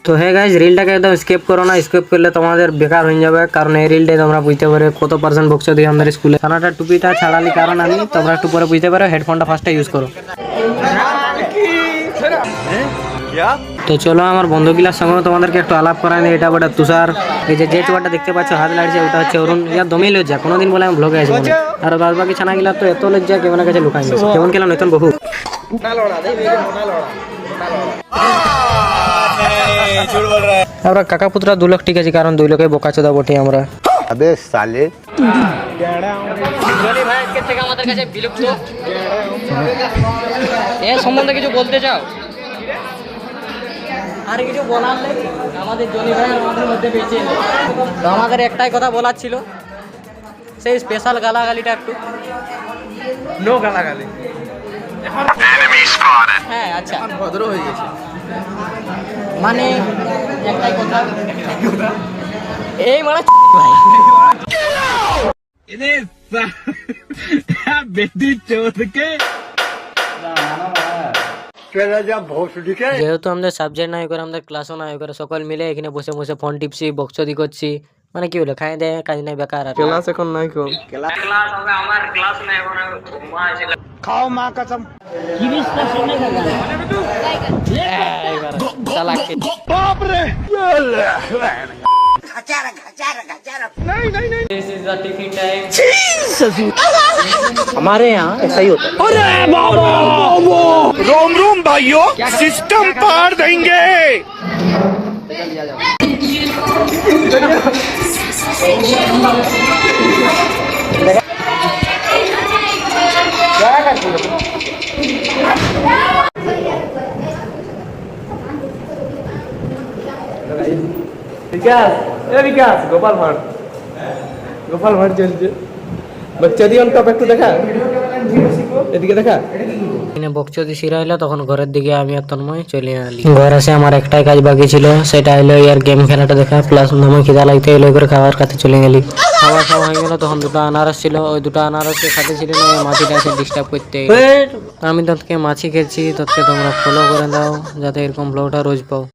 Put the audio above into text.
তো হ্যাঁ গাইজ, রিলটাকে একদম স্কিপ করো না, স্কিপ করলে তোমাদের বেকার হয়ে যাবে। কারণ এই রিলটাই তোমরা বুঝতে পারো কত পার্সেন্ট বকছো দিয়ে আমাদের স্কুলে। খানাটা টুপিটা ছাড়ালি কারণ আমি, তোমরা একটু পরে বুঝতে পারো। হেডফোনটা ফার্স্টে ইউজ করো। তো চলো আমার বন্ধুগুলার সঙ্গে তোমাদেরকে একটু আলাপ করাই নি। এটা বটে তুষার, এই যে চুয়াটা দেখতে পাচ্ছ হাত লাগছে, ওটা হচ্ছে অরুণ। ইয়ার দমই লজ্জা, কোনোদিন বলে আমি ব্লগে আসবো না। আর বাদ বাকি ছানা গিলা তো এত লজ্জা কেমন কাছে লুকাই গেছে। কেমন খেলাম নতুন বহু আমরা কাকা পুত্রা 2 লাখ ঠিক আছে, কারণ 2 লাখে বোকা চোদা বটে আমরা। अबे साले থেকে আমাদের কাছে বিলুপ্ত এর সম্বন্ধে কিছু বলতে চাও? আর কিছু বলার নেই, আমাদের জনি ভাই আমাদের মধ্যে বেঁচে নেই। তো আমাদের একটাই কথা বলার ছিল, সেই স্পেশাল গালাগালিটা একটু নো গালাগালি। হ্যাঁ আচ্ছা, ভদ্র হয়ে গেছে। মানে একটাই কথা, এই মানে ভাই যেহেতু আমাদের সাবজেক্ট নাই করে, আমাদের ক্লাসও নাই করে, সকল মিলে এখানে বসে বসে ফোন টিপছি, বক্সদি করছি। মানে কি হলো, খাই দেয় কাজ নাই, বেকার। আর ক্লাস এখন নাই কোন ক্লাস হবে, আমার ক্লাস নাই এখন। खाओ माँ कसम কি বিশ্বাস নেই बाप रे This is the tiffin time. हमारे यहाँ ऐसा ही होता है। अरे बाबा रोम रोम भाइयों सिस्टम पार देंगे विकास विकास गोपाल भाट चलছে বাচ্চা দিয়ে অনকা একটু দেখা, এদিকে দেখা। বকচদি শিরাইলো তখন ঘরের দিকে আমি আর তন্ময় চলে আলি। ঘর এসে আমার একটাই কাজ বাকি ছিল, সেটা হলো ইয়ার গেম খেলাটা দেখা, প্লাস আমার খিদা লাগতে এলো করে খাবার কাছে চলে গেলি। খাবার সময় হয়ে গেল, তখন 2টা আনারস ছিল, ওই 2টা আনারসের সাথে ছিল না মাছিটা এসে ডিস্টার্ব করতে। আমি তোকে মাছি খেয়েছি, তোকে তোমরা ফলো করে দাও যাতে এরকম ব্লগটা রোজ পাও।